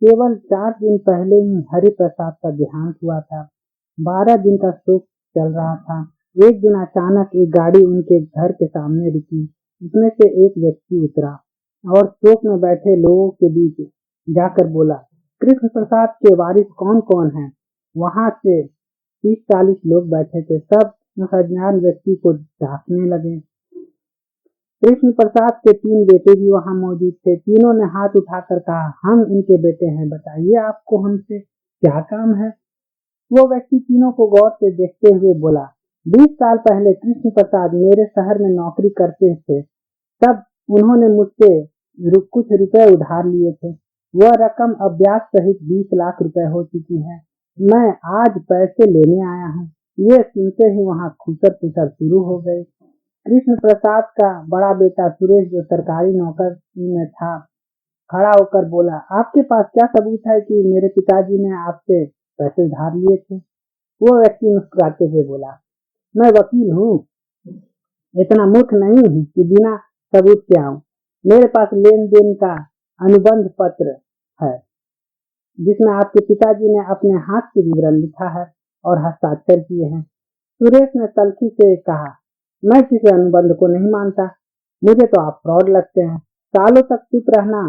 केवल 4 दिन पहले ही हरि प्रसाद का देहांत हुआ था। 12 दिन का शोक चल रहा था। एक दिन अचानक एक गाड़ी उनके घर के सामने रुकी। उसमें से एक व्यक्ति उतरा और शोक में बैठे लोगों के बीच जाकर बोला, कृष्ण प्रसाद के वारिस कौन कौन है? वहां से 30-40 लोग बैठे थे। सब उस अज्ञान व्यक्ति को झांकने लगे। कृष्ण प्रसाद के 3 बेटे भी वहां मौजूद थे। तीनों ने हाथ उठाकर कहा, हम इनके बेटे हैं, बताइए आपको हमसे क्या काम है? वो व्यक्ति तीनों को गौर से देखते हुए बोला, 20 साल पहले कृष्ण प्रसाद मेरे शहर में नौकरी करते थे। तब उन्होंने मुझसे कुछ रुपए उधार लिए थे। वह रकम अब ब्याज सहित 20 लाख रुपए हो चुकी है। मैं आज पैसे लेने आया हूँ। ये सुनते ही वहां खुसर पुसर शुरू हो गई। कृष्ण प्रसाद का बड़ा बेटा सुरेश, जो सरकारी नौकरी में था, खड़ा होकर बोला, आपके पास क्या सबूत है कि मेरे पिताजी ने आपसे पैसे उधार लिए थे? वो व्यक्ति मुस्कुराते हुए बोला, मैं वकील हूँ, इतना मूर्ख नहीं हूँ कि बिना सबूत के आऊं। मेरे पास लेन देन का अनुबंध पत्र है जिसमें आपके पिताजी ने अपने हाथ से विवरण लिखा है और हस्ताक्षर किए हैं। सुरेश ने तल्खी से कहा, मैं किसी अनुबंध को नहीं मानता। मुझे तो आप फ्रॉड लगते हैं। सालों तक चुप रहना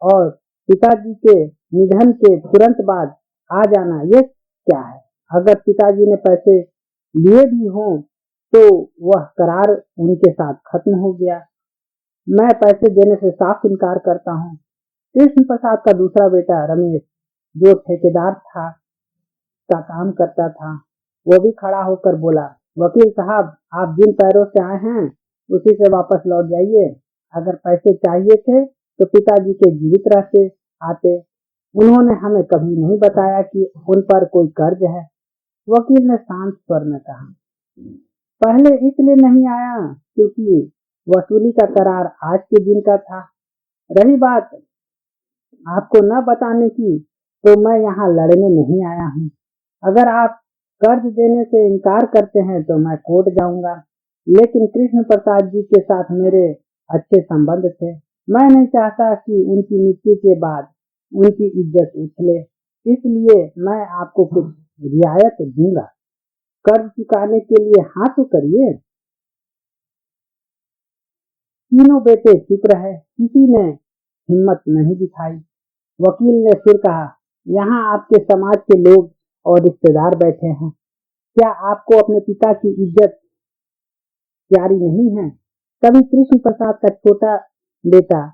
और पिताजी के निधन के तुरंत बाद आ जाना, ये क्या है? अगर पिताजी ने पैसे लिए भी हों तो वह करार उनके साथ खत्म हो गया। मैं पैसे देने से साफ इनकार करता हूँ। कृष्ण प्रसाद का दूसरा बेटा रमेश, जो ठेकेदार था का काम करता था, वो भी खड़ा होकर बोला, वकील साहब, आप जिन पैरों से आए हैं उसी से वापस लौट जाइए। अगर पैसे चाहिए थे तो पिताजी के जीवित रहते आते। उन्होंने हमें कभी नहीं बताया कि उन पर कोई कर्ज है। वकील ने शांत स्वर में कहा, पहले इसलिए नहीं आया क्योंकि वसूली का करार आज के दिन का था। रही बात आपको न बताने की, तो मैं यहाँ लड़ने नहीं आया हूँ। अगर आप कर्ज देने से इनकार करते हैं तो मैं कोर्ट जाऊंगा। लेकिन कृष्ण प्रसाद जी के साथ मेरे अच्छे संबंध थे। मैं नहीं चाहता कि उनकी मृत्यु के बाद उनकी इज्जत उछले, इसलिए मैं आपको कुछ रियायत दूंगा। कर्ज चुकाने के लिए हाँ तो करिए। तीनों बेटे चुप रहे, किसी ने हिम्मत नहीं दिखाई। वकील ने फिर कहा, यहाँ आपके समाज के लोग और रिश्तेदार बैठे हैं। क्या आपको अपने पिता की इज्जत प्यारी नहीं है? तभी कृष्ण प्रसाद का छोटा बेटा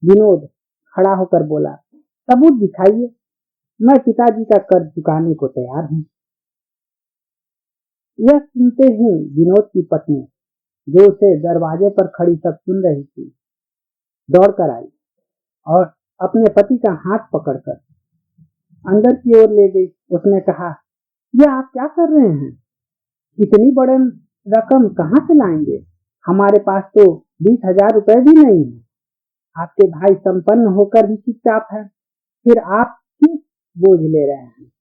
विनोद खड़ा होकर बोला, सबूत दिखाइए, मैं पिताजी का कर्ज चुकाने को तैयार हूँ। यह सुनते ही विनोद की पत्नी, जो उसे दरवाजे पर खड़ी सब सुन रही थी, दौड़कर आई और अपने पति का हाथ पकड़कर अंदर की ओर ले गई। उसने कहा, यह आप क्या कर रहे हैं? इतनी बड़ी रकम कहाँ से लाएंगे? हमारे पास तो 20,000 रुपए भी नहीं है। आपके भाई संपन्न होकर भी चुपचाप है, फिर आप क्यों बोझ ले रहे हैं?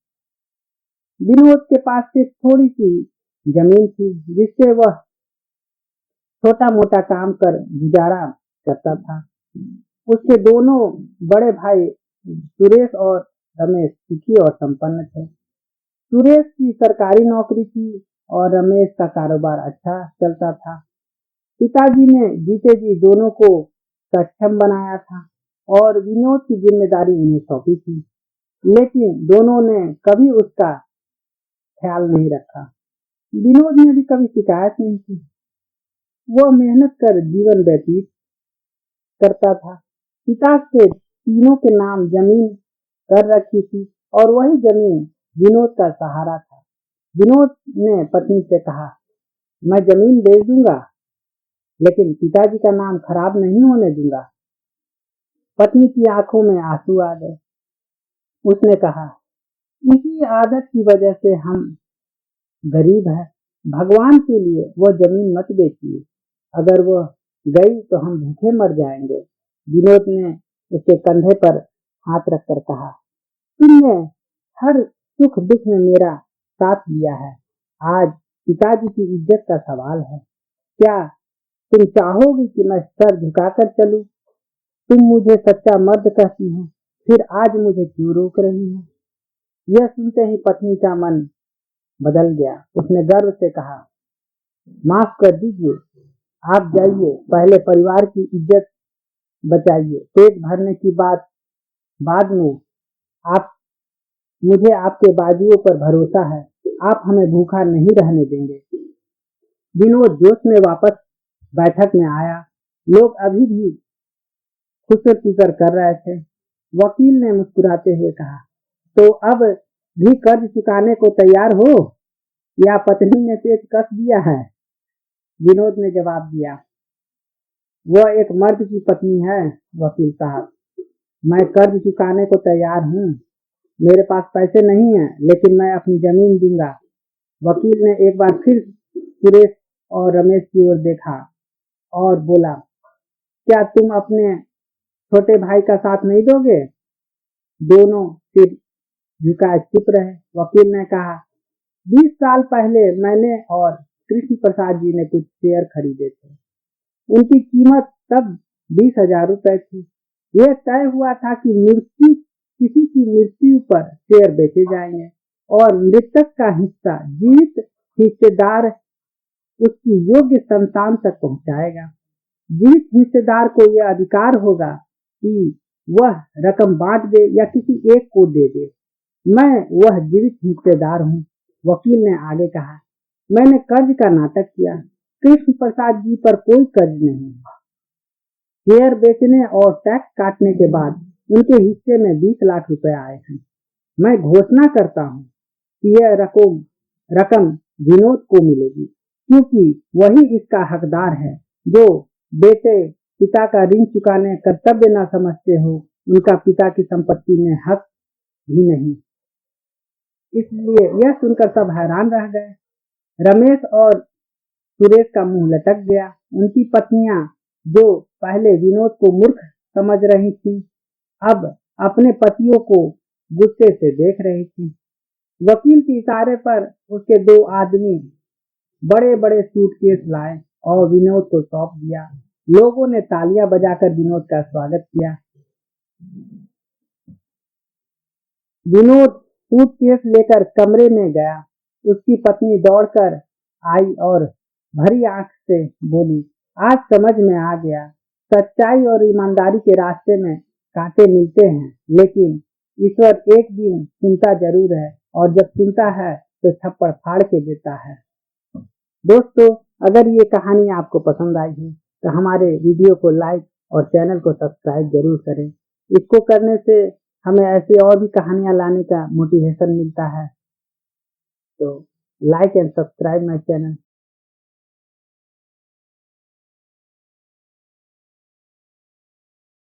विनोद के पास सिर्फ थोड़ी सी जमीन थी जिससे वह छोटा मोटा काम कर गुजारा करता था। उसके दोनों बड़े भाई सुरेश और रमेश सुखी और संपन्न थे। सुरेश की सरकारी नौकरी थी और रमेश का कारोबार अच्छा चलता था। पिताजी ने जीते जी दोनों को सक्षम बनाया था और विनोद की जिम्मेदारी उन्हें सौंपी थी, लेकिन दोनों ने कभी उसका ख्याल नहीं रखा। विनोद ने भी कभी शिकायत नहीं की। वह मेहनत कर जीवन व्यतीत करता था। पिता के तीनों के नाम जमीन कर रखी थी और वही जमीन विनोद का सहारा था। विनोद ने पत्नी से कहा, मैं जमीन बेच दूंगा लेकिन पिताजी का नाम खराब नहीं होने दूंगा। पत्नी की आंखों में आंसू आ गए। उसने कहा, इसी आदत की वजह से हम गरीब हैं। भगवान के लिए वह जमीन मत बेचिए। अगर वह गई तो हम भूखे मर जाएंगे। विनोद ने उसके कंधे पर हाथ रखकर कहा, तुमने हर सुख दुख में मेरा साथ दिया है। आज पिताजी की इज्जत का सवाल है। क्या तुम चाहोगी कि मैं सर झुकाकर चलूं? तुम मुझे सच्चा मर्द कहती हो, फिर आज मुझे क्यों रोक रही हो? यह सुनते ही पत्नी का मन बदल गया। उसने गर्व से कहा, माफ कर दीजिए, आप जाइए, पहले परिवार की इज्जत बचाइए, पेट भरने की बात बाद में। आप मुझे आपके बाजुओं पर भरोसा है, आप हमें भूखा नहीं रहने देंगे। विनोद जोश में वापस बैठक में आया। लोग अभी भी खुसर पुसर कर रहे थे। वकील ने मुस्कुराते हुए कहा, तो अब भी कर्ज चुकाने को तैयार हो या पत्नी ने पेच कस दिया है? विनोद ने जवाब दिया, वह एक मर्द की पत्नी है वकील साहब, मैं कर्ज चुकाने को तैयार हूँ। मेरे पास पैसे नहीं हैं, लेकिन मैं अपनी जमीन दूंगा। वकील ने एक बार फिर सुरेश और रमेश की ओर देखा और बोला, क्या तुम अपने छोटे भाई का साथ नहीं दोगे? दोनों सिर झुकाए चुप रहे। वकील ने कहा, 20 साल पहले मैंने और कृष्ण प्रसाद जी ने कुछ शेयर खरीदे थे। उनकी कीमत तब 20,000 रुपए थी। यह तय हुआ था कि किसी की मृत्यु पर शेयर बेचे जाएंगे और मृतक का हिस्सा जीवित हिस्सेदार उसकी योग्य संतान तक पहुंचाएगा। जीवित हिस्सेदार को यह अधिकार होगा कि वह रकम बांट दे या किसी एक को दे दे। मैं वह जीवित हिस्सेदार हूँ। वकील ने आगे कहा, मैंने कर्ज का नाटक किया। कृष्ण प्रसाद जी पर कोई कर्ज नहीं है। शेयर बेचने और टैक्स काटने के बाद उनके हिस्से में 20 लाख रुपए आए हैं। मैं घोषणा करता हूँ कि यह रकम विनोद को मिलेगी, क्योंकि वही इसका हकदार है। जो बेटे पिता का ऋण चुकाने कर्तव्य न समझते हो, उनका पिता की संपत्ति में हक भी नहीं। इसलिए यह सुनकर सब हैरान रह गए। रमेश और सुरेश का मुंह लटक गया। उनकी पत्नियां, जो पहले विनोद को मूर्ख समझ रही थी, अब अपने पतियों को गुस्से से देख रही थी। वकील के इशारे पर उसके 2 आदमी बड़े बड़े सूटकेस लाए और विनोद को सौंप दिया। लोगों ने तालियां बजाकर विनोद का स्वागत किया। विनोद सूटकेस लेकर कमरे में गया। उसकी पत्नी दौड़कर आई और भरी आंख से बोली, आज समझ में आ गया, सच्चाई और ईमानदारी के रास्ते में कांटे मिलते हैं, लेकिन ईश्वर एक दिन सुनता जरूर है, और जब सुनता है तो थप्पड़ फाड़ के देता है। दोस्तों, अगर ये कहानी आपको पसंद आई है तो हमारे वीडियो को लाइक और चैनल को सब्सक्राइब जरूर करें। इसको करने से हमें ऐसे और भी कहानियां लाने का मोटिवेशन मिलता है। तो like and subscribe my channel.